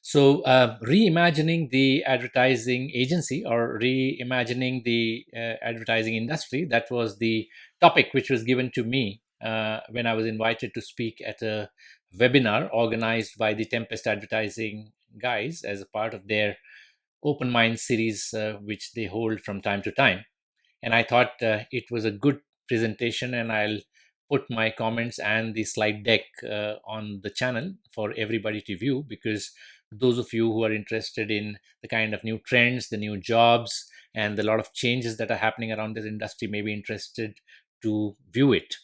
Reimagining the advertising agency or reimagining the advertising industry, that was the topic which was given to me when I was invited to speak at a webinar organized by the Tempest Advertising guys as a part of their Open Mind series, which they hold from time to time. And I thought it was a good presentation, and I'll put my comments and the slide deck on the channel for everybody to view, because those of you who are interested in the kind of new trends, the new jobs, and the lot of changes that are happening around this industry may be interested to view it.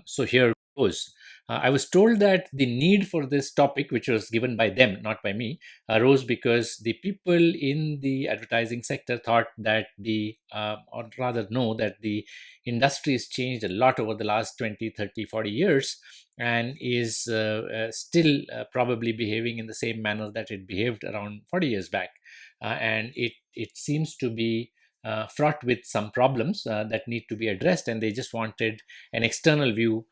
So here goes. I was told that the need for this topic, which was given by them, not by me, arose because the people in the advertising sector thought that or rather know that the industry has changed a lot over the last 20, 30, 40 years, and is still probably behaving in the same manner that it behaved around 40 years back. And it seems to be fraught with some problems that need to be addressed, and they just wanted an external view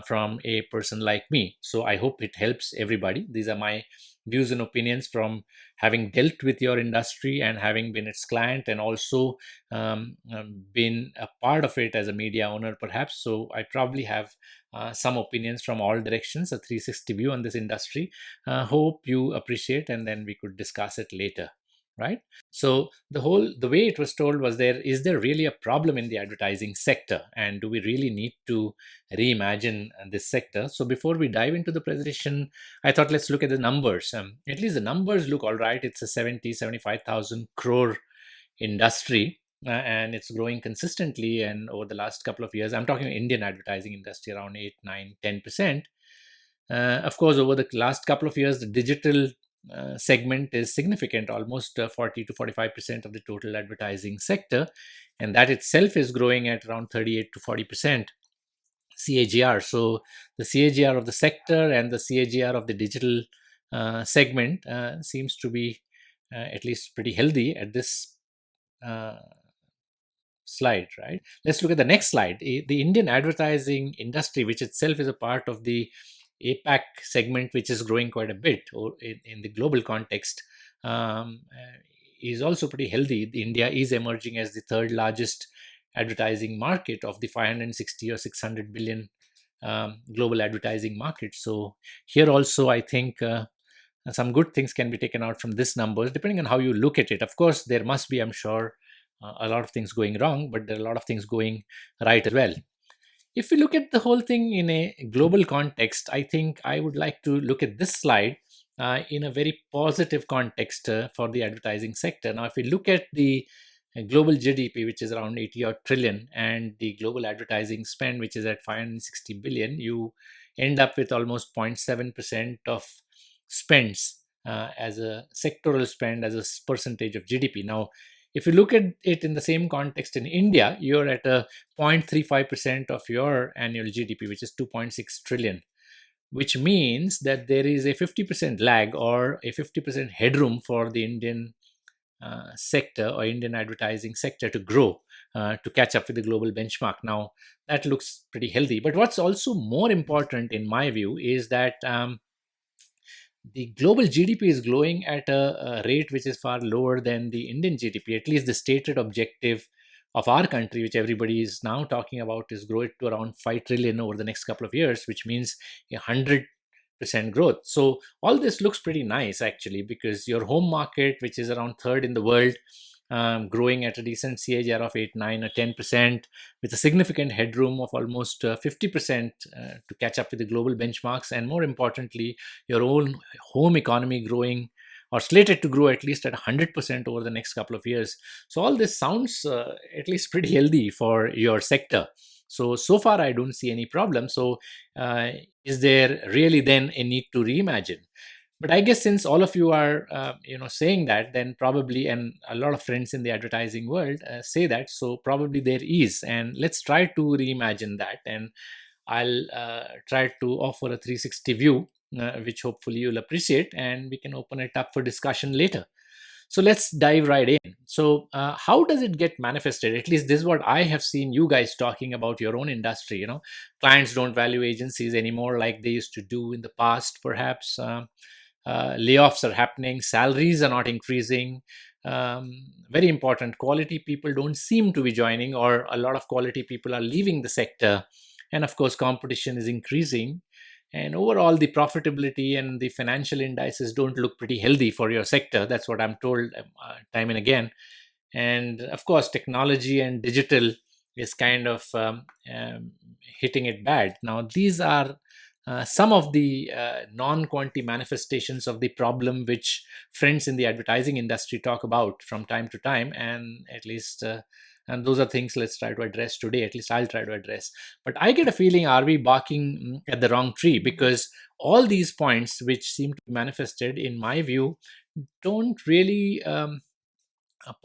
from a person like me. So I hope it helps everybody. These are my views and opinions from having dealt with your industry and having been its client, and also been a part of it as a media owner, perhaps. So I probably have some opinions from all directions, a 360 view on this industry. Hope you appreciate, and then we could discuss it later. Right. So the way it was told was, is there really a problem in the advertising sector, and do we really need to reimagine this sector? So before we dive into the presentation, I thought let's look at the numbers. At least the numbers look all right. It's a 75,000 crore industry, and it's growing consistently. And over the last couple of years, I'm talking Indian advertising industry, around 8, 9, 10%. Of course, over the last couple of years, the digital segment is significant, almost 40 to 45% of the total advertising sector, and that itself is growing at around 38 to 40% CAGR. So the CAGR of the sector and the CAGR of the digital segment seems to be at least pretty healthy at this uh, slide, right? Let's look at the next slide. The Indian advertising industry, which itself is a part of the APAC segment, which is growing quite a bit or in the global context, is also pretty healthy. India is emerging as the third largest advertising market of the 560 or 600 billion global advertising market. So here also, I think some good things can be taken out from this numbers, depending on how you look at it. Of course, there must be, I'm sure, a lot of things going wrong, but there are a lot of things going right as well. If we look at the whole thing in a global context, I think I would like to look at this slide in a very positive context for the advertising sector. Now, if we look at the global GDP, which is around 80 odd trillion, and the global advertising spend, which is at 560 billion, you end up with almost 0.7% of spends as a sectoral spend as a percentage of GDP. Now, if you look at it in the same context in India, you're at a 0.35% of your annual GDP, which is 2.6 trillion, which means that there is a 50% lag or a 50% headroom for the Indian sector or Indian advertising sector to grow to catch up with the global benchmark. Now, that looks pretty healthy. But what's also more important, in my view, is that the global GDP is growing at a rate which is far lower than the Indian GDP. At least the stated objective of our country, which everybody is now talking about, is grow it to around 5 trillion over the next couple of years, which means 100% growth. So all this looks pretty nice, actually, because your home market, which is around third in the world, growing at a decent CAGR of 8, 9, or 10%, with a significant headroom of almost 50% to catch up with the global benchmarks. And more importantly, your own home economy growing or slated to grow at least at 100% over the next couple of years. So all this sounds at least pretty healthy for your sector. So far, I don't see any problem. So is there really then a need to reimagine? But I guess since all of you are saying that, then probably, and a lot of friends in the advertising world say that, so probably there is. And let's try to reimagine that, and I'll try to offer a 360 view, which hopefully you'll appreciate, and we can open it up for discussion later. So let's dive right in. So how does it get manifested? At least this is what I have seen you guys talking about your own industry. Clients don't value agencies anymore like they used to do in the past, perhaps. layoffs are happening, salaries are not increasing. Um, Very important, quality people don't seem to be joining, or a lot of quality people are leaving the sector. And of course, competition is increasing. And overall, the profitability and the financial indices don't look pretty healthy for your sector. That's what I'm told time and again. And of course, technology and digital is kind of hitting it bad. Now, these are some of the non-quantity manifestations of the problem which friends in the advertising industry talk about from time to time, and at least and those are things let's try to address today. At least I'll try to address. But I get a feeling, are we barking at the wrong tree? Because all these points which seem to be manifested, in my view, don't really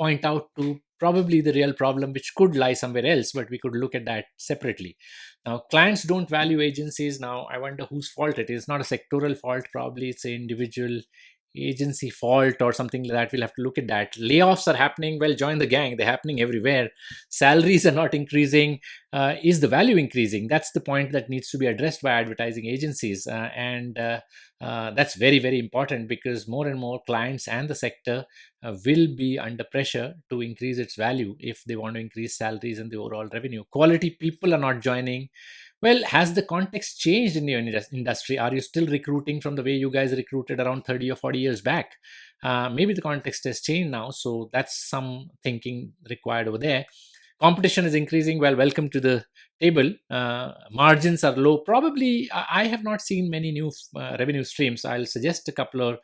point out to probably the real problem, which could lie somewhere else, but we could look at that separately. Now, clients don't value agencies. Now, I wonder whose fault it is. It's not a sectoral fault, probably it's an individual agency fault or something like that. We'll have to look at that. Layoffs are happening. Well, join the gang. They're happening everywhere. Salaries are not increasing. Is the value increasing? That's the point that needs to be addressed by advertising agencies. And that's very, very important, because more and more clients and the sector will be under pressure to increase its value if they want to increase salaries and the overall revenue. Quality people are not joining. Well, has the context changed in your industry? Are you still recruiting from the way you guys recruited around 30 or 40 years back? Maybe the context has changed now, so that's some thinking required over there. Competition is increasing. Well, welcome to the table. Margins are low. Probably, I have not seen many new revenue streams. I'll suggest a couple of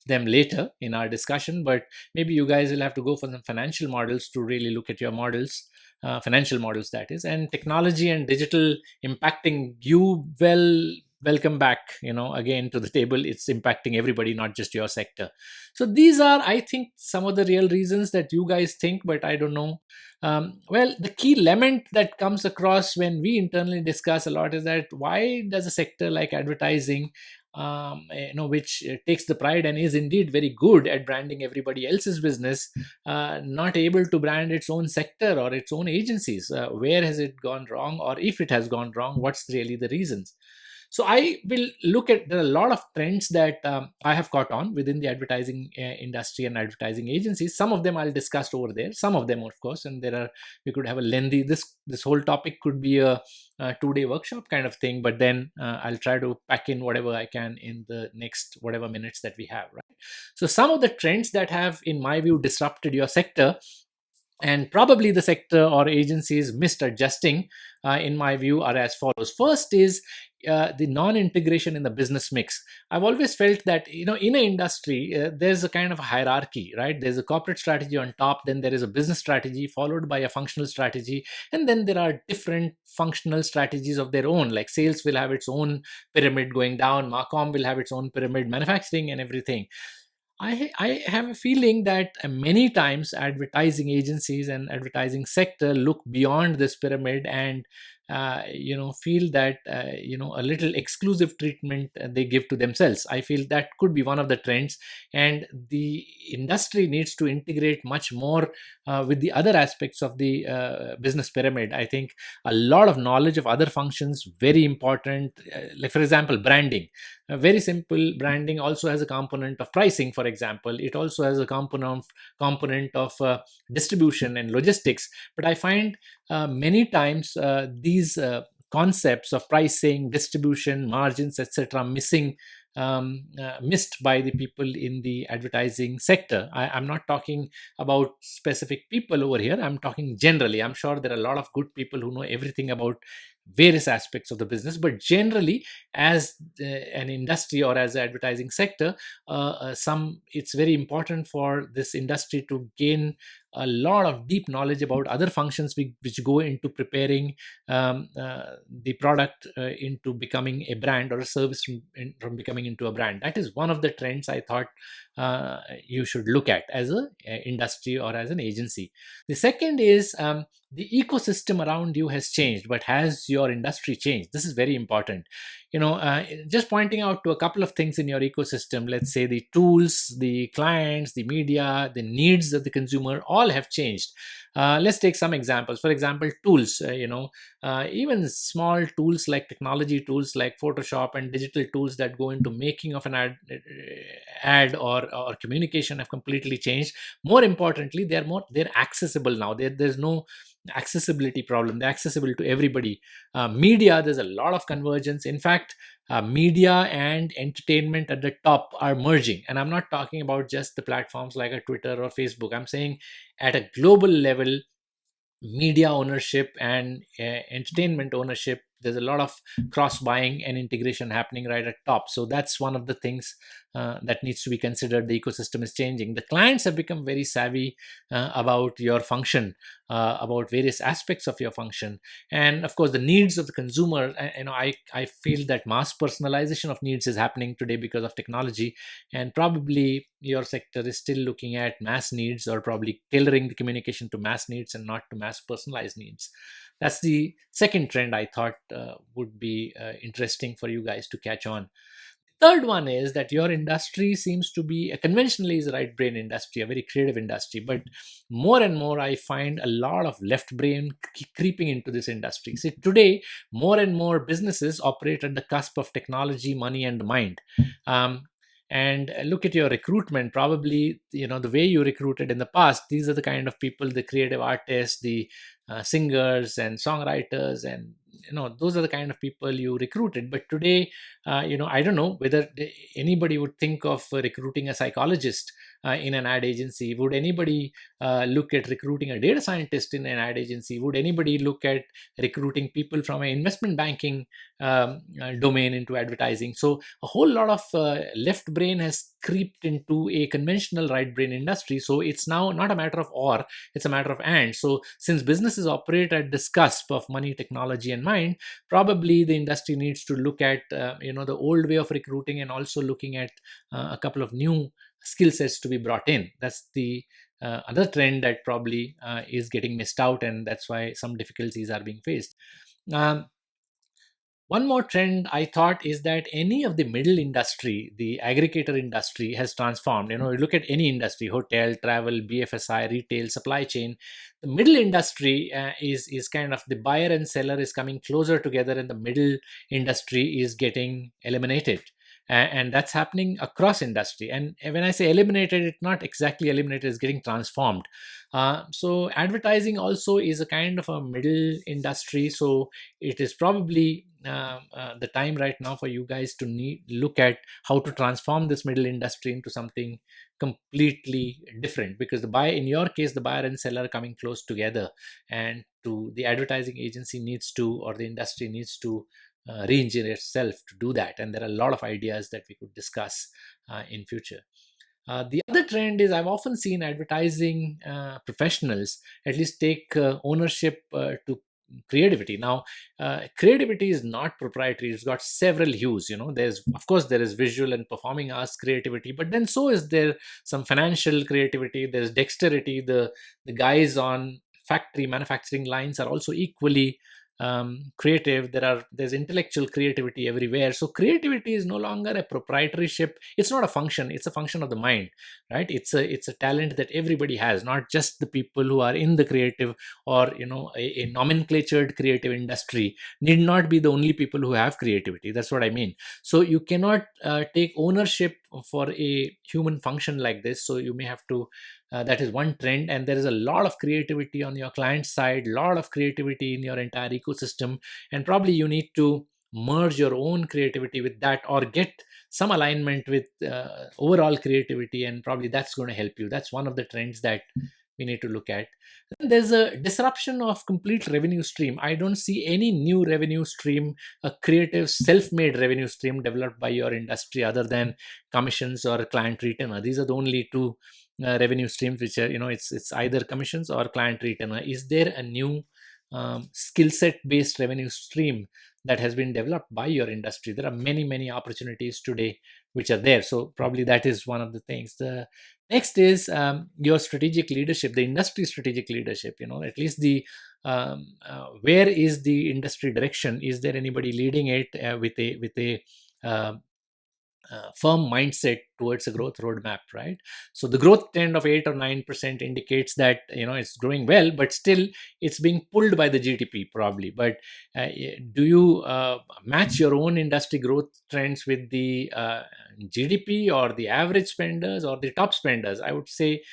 them later in our discussion, but maybe you guys will have to go for some financial models to really look at your models, financial models, that is. And technology and digital impacting you. Well, welcome back, again to the table. It's impacting everybody, not just your sector. So these are, I think, some of the real reasons that you guys think, but I don't know. Well, the key element that comes across when we internally discuss a lot is that why does a sector like advertising, which takes the pride and is indeed very good at branding everybody else's business, not able to brand its own sector or its own agencies? Where has it gone wrong? Or if it has gone wrong, what's really the reasons? So I will look at, there are a lot of trends that I have caught on within the advertising industry and advertising agencies. Some of them I'll discuss over there, some of them, of course, and there are, we could have a lengthy, this whole topic could be a 2-day workshop kind of thing, but then I'll try to pack in whatever I can in the next whatever minutes that we have, right? So some of the trends that have, in my view, disrupted your sector, and probably the sector or agencies missed adjusting, in my view, are as follows. First is the non-integration in the business mix. I've always felt that, in an industry, there's a kind of a hierarchy, right? There's a corporate strategy on top, then there is a business strategy followed by a functional strategy, and then there are different functional strategies of their own. Like sales will have its own pyramid going down, Marcom will have its own pyramid, manufacturing and everything. I have a feeling that many times advertising agencies and advertising sector look beyond this pyramid and feel that a little exclusive treatment they give to themselves. I feel that could be one of the trends, and the industry needs to integrate much more with the other aspects of the business pyramid. I think a lot of knowledge of other functions very important. Like for example, branding. Very simple, branding also has a component of pricing, for example. It also has a component of distribution and logistics. But I find many times these concepts of pricing, distribution, margins, etc., missed by the people in the advertising sector. I'm not talking about specific people over here. I'm talking generally. I'm sure there are a lot of good people who know everything about various aspects of the business, but generally, as an industry or as an advertising sector, some it's very important for this industry to gain a lot of deep knowledge about other functions which go into preparing the product into becoming a brand, or a service from becoming into a brand. That is one of the trends I thought you should look at as a industry or as an agency. The second is the ecosystem around you has changed, but has your industry changed? This is very important. just pointing out to a couple of things in your ecosystem. Let's say the tools, the clients, the media, the needs of the consumer all have changed. Let's take some examples. For example, tools. Even small tools like technology tools like Photoshop and digital tools that go into making of an ad or communication have completely changed. More importantly, they're accessible now. There's no accessibility problem. They're accessible to everybody. Media, there's a lot of convergence. In fact, media and entertainment at the top are merging, and I'm not talking about just the platforms like a Twitter or Facebook. I'm saying at a global level, media ownership and entertainment ownership, there's a lot of cross buying and integration happening right at top. So that's one of the things that needs to be considered. The ecosystem is changing. The clients have become very savvy about your function, about various aspects of your function, and of course the needs of the consumer. I feel that mass personalization of needs is happening today because of technology, and probably your sector is still looking at mass needs, or probably tailoring the communication to mass needs and not to mass personalized needs. That's the second trend I thought would be interesting for you guys to catch on. Third one is that your industry seems to be, conventionally is a right brain industry, a very creative industry, but more and more I find a lot of left brain creeping into this industry. See, today more and more businesses operate at the cusp of technology, money, and mind. um, and look at your recruitment. Probably, the way you recruited in the past, these are the kind of people, the creative artists, the singers and songwriters, and those are the kind of people you recruited. But today, I don't know whether anybody would think of recruiting a psychologist in an ad agency. Would anybody look at recruiting a data scientist in an ad agency? Would anybody look at recruiting people from an investment banking domain into advertising? So a whole lot of left brain has creeped into a conventional right brain industry. So it's now not a matter of or, it's a matter of and. So since businesses operate at this cusp of money, technology, and mind, probably the industry needs to look at the old way of recruiting, and also looking at a couple of new skill sets to be brought in. That's the other trend that probably is getting missed out, and that's why some difficulties are being faced. um, One more trend I thought is that any of the middle industry, the aggregator industry, has transformed. You look at any industry: hotel, travel, BFSI, retail, supply chain. The middle industry is kind of, the buyer and seller is coming closer together, and the middle industry is getting eliminated. And that's happening across industry. And when I say eliminated, it's not exactly eliminated; it's getting transformed. So advertising also is a kind of a middle industry. So it is probably the time right now for you guys to look at how to transform this middle industry into something completely different, because in your case, the buyer and seller are coming close together, and the advertising agency needs to, or the industry needs to re-engineer itself to do that. And there are a lot of ideas that we could discuss in future. The other trend is, I've often seen advertising professionals at least take ownership to creativity. Now, creativity is not proprietary; it's got several hues. There's, of course, there is visual and performing arts creativity, but then so is there some financial creativity. There's dexterity. The guys on factory manufacturing lines are also equally creative. There's intellectual creativity everywhere. So creativity is no longer a proprietorship. It's not a function. It's a function of the mind, right? It's a talent that everybody has, not just the people who are in the creative, or a nomenclatured creative industry need not be the only people who have creativity. That's what I mean. So you cannot take ownership for a human function like this. So you may have to, that is one trend. And there is a lot of creativity on your client side, a lot of creativity in your entire ecosystem, and probably you need to merge your own creativity with that, or get some alignment with overall creativity, and probably that's going to help you. That's one of the trends that we need to look at. Then there's a disruption of complete revenue stream. I don't see any new revenue stream, a creative self-made revenue stream developed by your industry, other than commissions or client retainer. These are the only two revenue streams which are, it's either commissions or client retainer. Is there a new skill set based revenue stream that has been developed by your industry. There are many opportunities today which are there. So probably that is one of the things. The next is your strategic leadership, the industry strategic leadership. At least the where is the industry direction? Is there anybody leading it with a uh, firm mindset towards a growth roadmap, right? So the growth trend of 8 or 9% indicates that it's growing well, but still it's being pulled by the GDP probably. But do you match your own industry growth trends with the GDP or the average spenders or the top spenders? I would say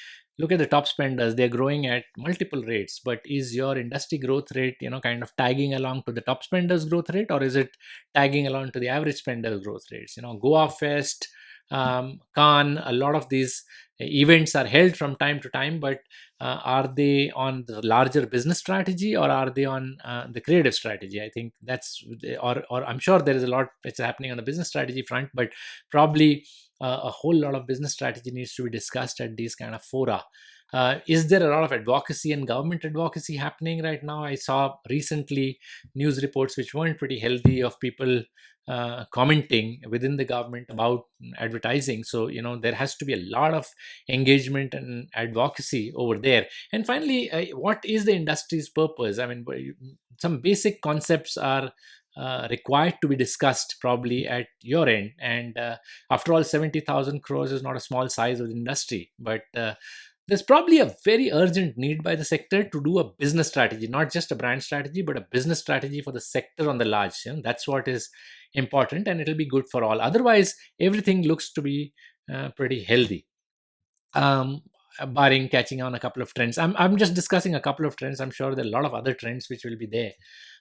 look at the top spenders. They're growing at multiple rates, but is your industry growth rate kind of tagging along to the top spenders growth rate, or is it tagging along to the average spender growth rates? Goa Fest, Cannes, a lot of these events are held from time to time, but are they on the larger business strategy, or are they on the creative strategy? I think that's, or I'm sure there is a lot that's happening on the business strategy front, but probably a whole lot of business strategy needs to be discussed at these kind of fora. Is there a lot of advocacy and government advocacy happening right now? I saw recently news reports which weren't pretty healthy of people commenting within the government about advertising. So there has to be a lot of engagement and advocacy over there. And finally, what is the industry's purpose? I mean, some basic concepts are required to be discussed probably at your end. And after all, 70,000 crores is not a small size of the industry, but there's probably a very urgent need by the sector to do a business strategy, not just a brand strategy, but a business strategy for the sector on the large. That's what is important, and it'll be good for all. Otherwise, everything looks to be pretty healthy. um, Barring catching on a couple of trends. I'm just discussing a couple of trends. I'm sure there are a lot of other trends which will be there.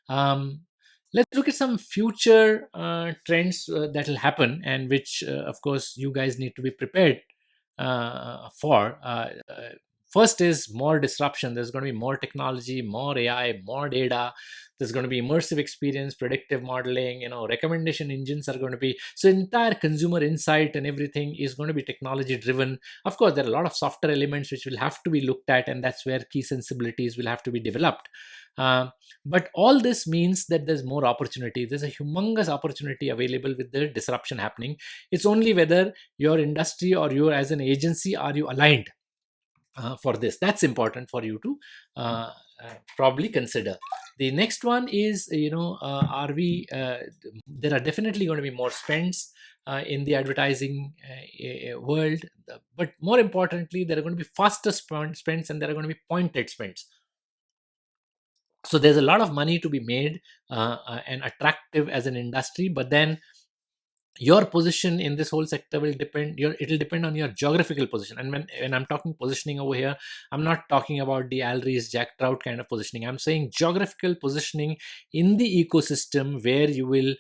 Um, let's look at some future trends that will happen, and which, of course, you guys need to be prepared for. First is more disruption. There's going to be more technology, more AI, more data. There's going to be immersive experience, predictive modeling. Recommendation engines are going to be, so entire consumer insight and everything is going to be technology driven. Of course, there are a lot of software elements which will have to be looked at, and that's where key sensibilities will have to be developed. But all this means that there's more opportunity. There's a humongous opportunity available with the disruption happening. It's only whether your industry or you as an agency, are you aligned for this? That's important for you to probably consider. The next one is, are we there are definitely going to be more spends in the advertising world, but more importantly, there are going to be faster spends, and there are going to be pointed spends. So there's a lot of money to be made and attractive as an industry, but then your position in this whole sector will depend, it'll depend on your geographical position. And when I'm talking positioning over here, I'm not talking about the Alries Jack Trout kind of positioning. I'm saying geographical positioning in the ecosystem where you will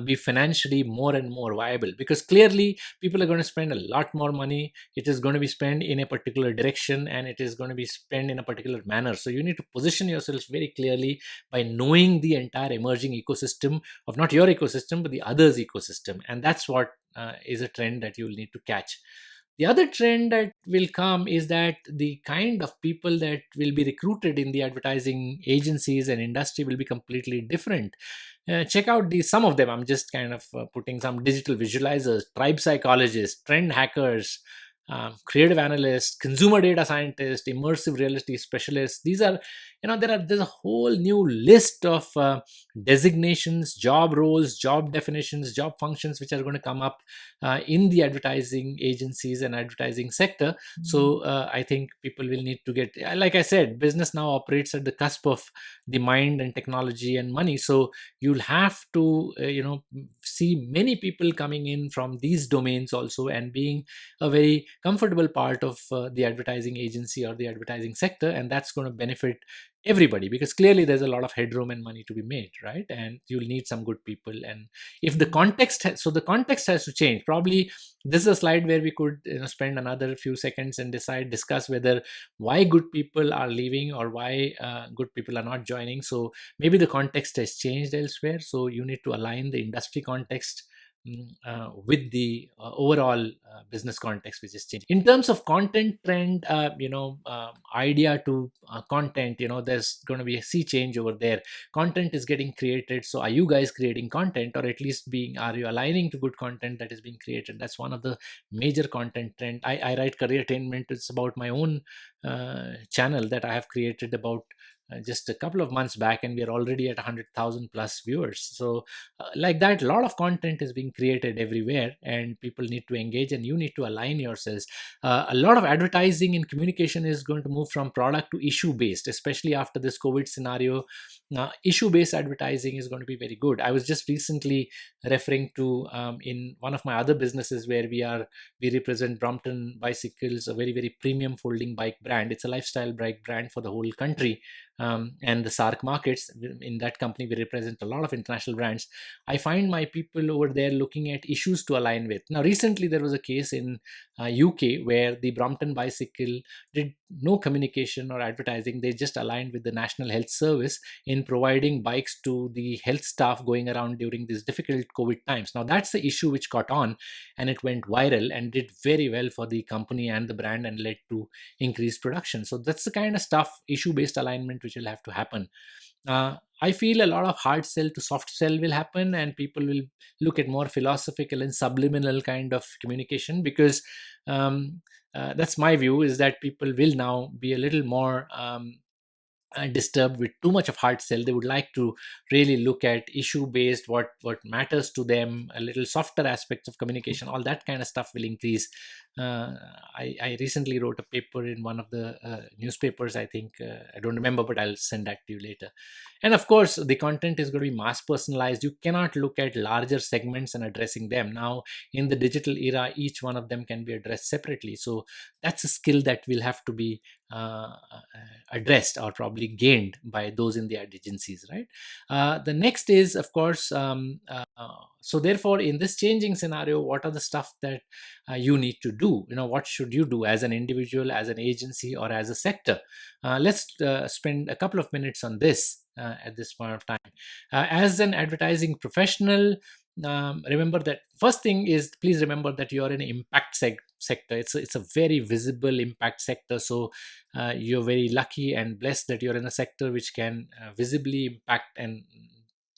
be financially more and more viable, because clearly people are going to spend a lot more money. It is going to be spent in a particular direction, and it is going to be spent in a particular manner. So you need to position yourself very clearly by knowing the entire emerging ecosystem of not your ecosystem but the others ecosystem. And that's what is a trend that you'll need to catch. The other trend that will come is that the kind of people that will be recruited in the advertising agencies and industry will be completely different. Check out these, some of them. I'm just kind of putting some digital visualizers, tribe psychologists, trend hackers, creative analysts, consumer data scientists, immersive reality specialists. These are, there's a whole new list of designations, job roles, job definitions, job functions which are going to come up in the advertising agencies and advertising sector. So I think people will need to get, like I said, business now operates at the cusp of the mind and technology and money. So you'll have to see many people coming in from these domains also, and being a very comfortable part of the advertising agency or the advertising sector. And that's going to benefit everybody, because clearly there's a lot of headroom and money to be made, right? And you'll need some good people. And if the context so the context has to change. Probably this is a slide where we could spend another few seconds and discuss whether why good people are leaving, or why good people are not joining. So maybe the context has changed elsewhere, so you need to align the industry context with the overall business context which is changing. In terms of content trend, idea to content, there's going to be a sea change over there. Content is getting created. So are you guys creating content, or at least are you aligning to good content that is being created? That's one of the major content trend. I write Careertainment. It's about my own channel that I have created about just a couple of months back, and we are already at 100,000 plus viewers. So like that, a lot of content is being created everywhere, and people need to engage, and you need to align yourselves. A lot of advertising and communication is going to move from product to issue based, especially after this COVID scenario. Issue based advertising is going to be very good. I was just recently referring to in one of my other businesses where we represent Brompton Bicycles, a very very premium folding bike brand. It's a lifestyle bike brand for the whole country, and the SARC markets. In that company, we represent a lot of international brands. I find my people over there looking at issues to align with. Now, recently there was a case in UK where the Brompton Bicycle did no communication or advertising. They just aligned with the National Health Service in providing bikes to the health staff going around during these difficult COVID times. Now, that's the issue which caught on, and it went viral and did very well for the company and the brand, and led to increased production. So that's the kind of stuff, issue-based alignment, which will have to happen. I feel a lot of hard sell to soft sell will happen, and people will look at more philosophical and subliminal kind of communication, because that's my view, is that people will now be a little more disturbed with too much of hard sell. They would like to really look at issue based, what matters to them, a little softer aspects of communication. All that kind of stuff will increase. uh, I recently wrote a paper in one of the newspapers. I think I don't remember, but I'll send that to you later. And of course, the content is going to be mass personalized. You cannot look at larger segments and addressing them. Now, in the digital era, each one of them can be addressed separately. So that's a skill that will have to be addressed, or probably gained by those in the ad agencies, right? The next is, of course, so therefore, in this changing scenario, what are the stuff that you need to do? What should you do as an individual, as an agency, or as a sector? Let's spend a couple of minutes on this at this point of time. As an advertising professional, remember that first thing is, please remember that you are in impact sector. It's a very visible impact sector. So you're very lucky and blessed that you're in a sector which can visibly impact and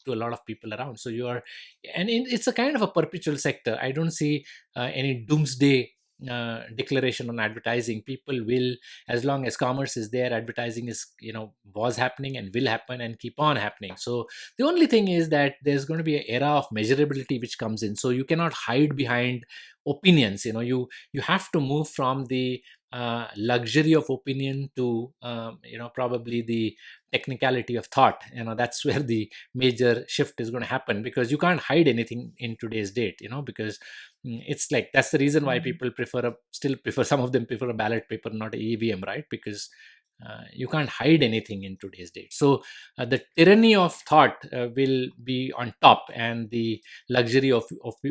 to a lot of people around. So you are, and it's a kind of a perpetual sector. I don't see any doomsday declaration on advertising. People will, as long as commerce is there, advertising is, was happening and will happen and keep on happening. So the only thing is that there's going to be an era of measurability which comes in. So you cannot hide behind opinions. You have to move from the luxury of opinion to probably the technicality of thought. That's where the major shift is going to happen, because you can't hide anything in today's date. Because it's like, that's the reason why people still prefer, some of them prefer a ballot paper, not a EVM, right? Because you can't hide anything in today's date. So the tyranny of thought will be on top, and the luxury of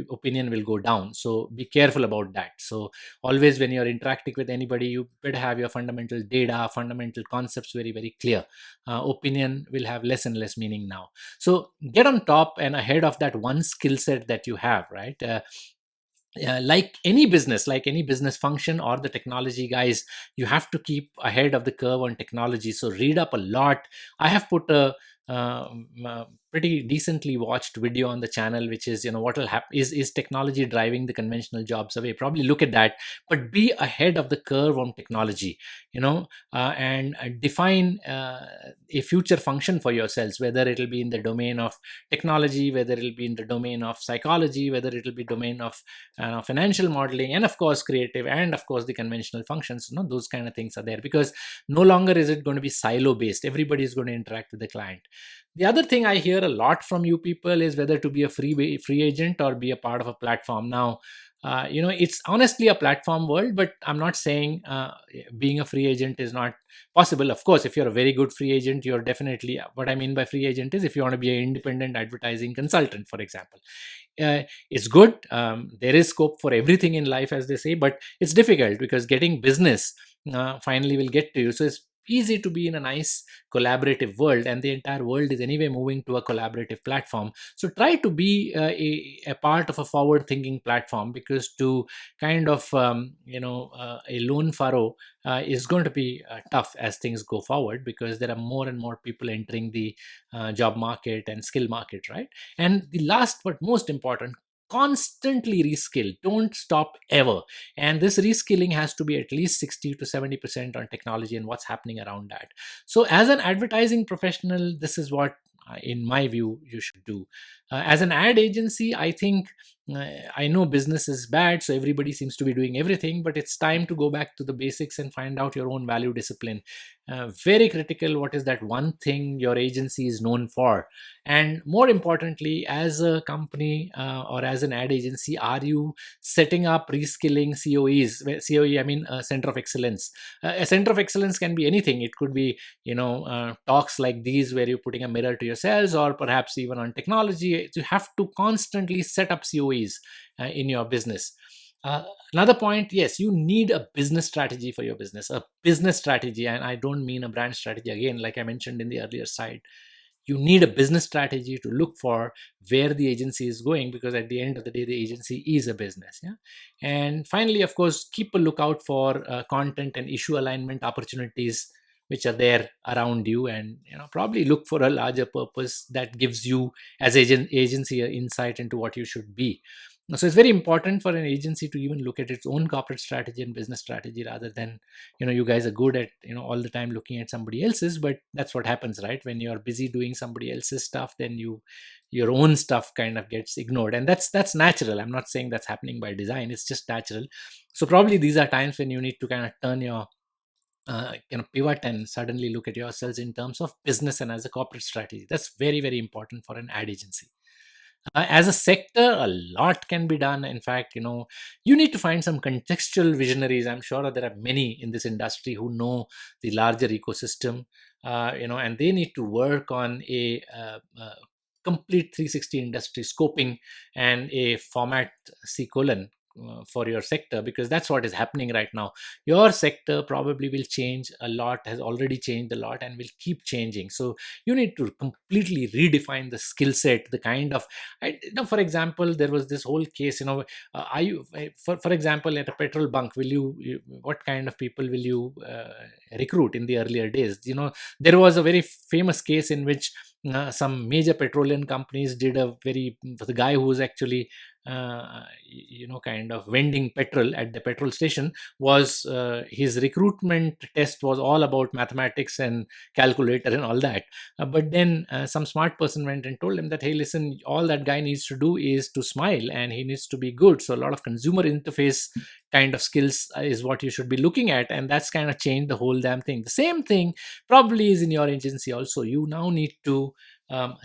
opinion will go down. So be careful about that. So always, when you're interacting with anybody, you better have your fundamental data, fundamental concepts very very clear. Opinion will have less and less meaning now. So get on top and ahead of that one skill set that you have, right? Like any business function or the technology guys, you have to keep ahead of the curve on technology. So read up a lot. I have put a pretty decently watched video on the channel, which is, what will happen is technology driving the conventional jobs away? Probably look at that, but be ahead of the curve on technology, and define a future function for yourselves, whether it'll be in the domain of technology, whether it'll be in the domain of psychology, whether it'll be domain of financial modeling, and of course creative, and of course the conventional functions. Those kind of things are there, because no longer is it going to be silo based. Everybody is going to interact with the client. The other thing I hear a lot from you people is whether to be a free agent or be a part of a platform. Now, it's honestly a platform world, but I'm not saying being a free agent is not possible. Of course, if you're a very good free agent, you're definitely, what I mean by free agent is, if you want to be an independent advertising consultant, for example, it's good. There is scope for everything in life, as they say, but it's difficult, because getting business finally will get to you. So easy to be in a nice collaborative world, and the entire world is anyway moving to a collaborative platform. So try to be a part of a forward thinking platform, because to kind of a lone furrow is going to be tough as things go forward, because there are more and more people entering the job market and skill market, right? And the last but most important, constantly reskill. Don't stop ever. And this reskilling has to be at least 60 to 70% on technology and what's happening around that. So as an advertising professional, this is what in my view you should do. As an ad agency, I think I know business is bad, so everybody seems to be doing everything, but it's time to go back to the basics and find out your own value discipline. Very critical. What is that one thing your agency is known for? And more importantly, as a company or as an ad agency, are you setting up reskilling COEs? COE, I mean, Center of Excellence. A Center of Excellence can be anything. It could be, talks like these where you're putting a mirror to yourselves, or perhaps even on technology. You have to constantly set up COEs in your business. Another point, yes, you need a business strategy for your business, a business strategy. And I don't mean a brand strategy, again, like I mentioned in the earlier side. You need a business strategy to look for where the agency is going, because at the end of the day, the agency is a business. Yeah. And finally, of course, keep a lookout for content and issue alignment opportunities which are there around you, and probably look for a larger purpose that gives you as agency an insight into what you should be. So it's very important for an agency to even look at its own corporate strategy and business strategy, rather than, you guys are good at, all the time looking at somebody else's. But that's what happens, right? When you're busy doing somebody else's stuff, then your own stuff kind of gets ignored, and that's natural. I'm not saying that's happening by design, it's just natural. So probably these are times when you need to kind of turn your pivot and suddenly look at yourselves in terms of business and as a corporate strategy. That's very, very important for an ad agency. As a sector, a lot can be done. In fact, you need to find some contextual visionaries. I'm sure there are many in this industry who know the larger ecosystem, and they need to work on a complete 360 industry scoping and a format C colon for your sector, because that's what is happening right now. Your sector probably will change a lot, has already changed a lot, and will keep changing. So you need to completely redefine the skill set, the kind of, for example, there was this whole case, are you, for example, at a petrol bunk, what kind of people will you recruit in the earlier days? There was a very famous case in which some major petroleum companies did a very, the guy who was actually kind of vending petrol at the petrol station, was his recruitment test was all about mathematics and calculator and all that. But then some smart person went and told him that, hey, listen, all that guy needs to do is to smile, and he needs to be good. So a lot of consumer interface kind of skills is what you should be looking at, and that's kind of changed the whole damn thing. The same thing probably is in your agency also. You now need to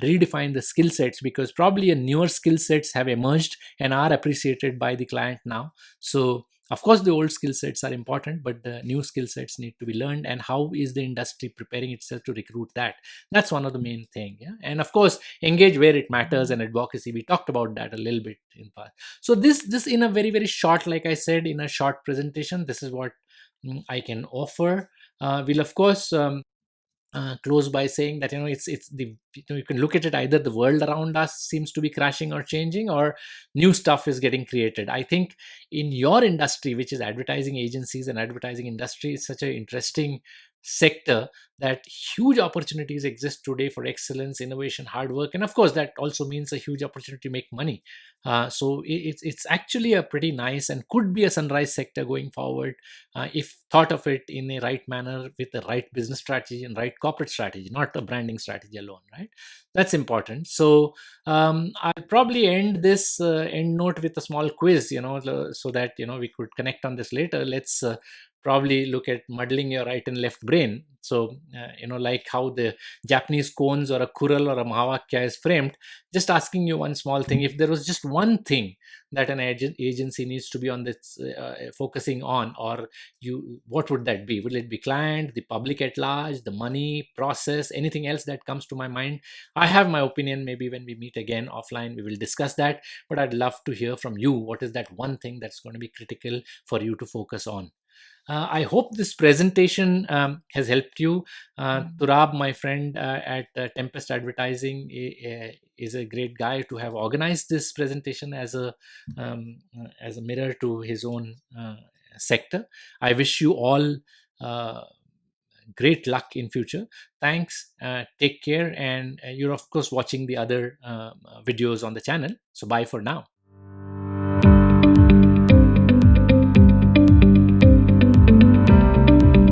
redefine the skill sets, because probably a newer skill sets have emerged and are appreciated by the client now. So of course the old skill sets are important, but the new skill sets need to be learned. And how is the industry preparing itself to recruit that? That's one of the main thing. Yeah. And of course, engage where it matters, and advocacy, we talked about that a little bit in past. So this in a very, very short, like I said, in a short presentation, this is what I can offer. We'll of course close by saying that, it's the, you can look at it, either the world around us seems to be crashing or changing, or new stuff is getting created. I think in your industry, which is advertising agencies, and advertising industry is such an interesting sector, that huge opportunities exist today for excellence, innovation, hard work, and of course that also means a huge opportunity to make money. So it's actually a pretty nice and could be a sunrise sector going forward, if thought of it in a right manner, with the right business strategy and right corporate strategy, not a branding strategy alone, right? That's important. So I'll probably end this end note with a small quiz, so that we could connect on this later. Let's probably look at muddling your right and left brain. So like how the Japanese koans or a kural or a mahawakya is framed, just asking you one small thing. If there was just one thing that an agency needs to be on this focusing on, or what would that be? Will it be client, the public at large, the money, process, anything else that comes to my mind? I have my opinion. Maybe when we meet again offline, we will discuss that, but I'd love to hear from you. What is that one thing that's going to be critical for you to focus on? I hope this presentation has helped you. Turab, my friend at Tempest Advertising, is a great guy to have organized this presentation as a mirror to his own sector. I wish you all uh, great luck in future. Thanks. Take care, and you're of course watching the other videos on the channel. So bye for now.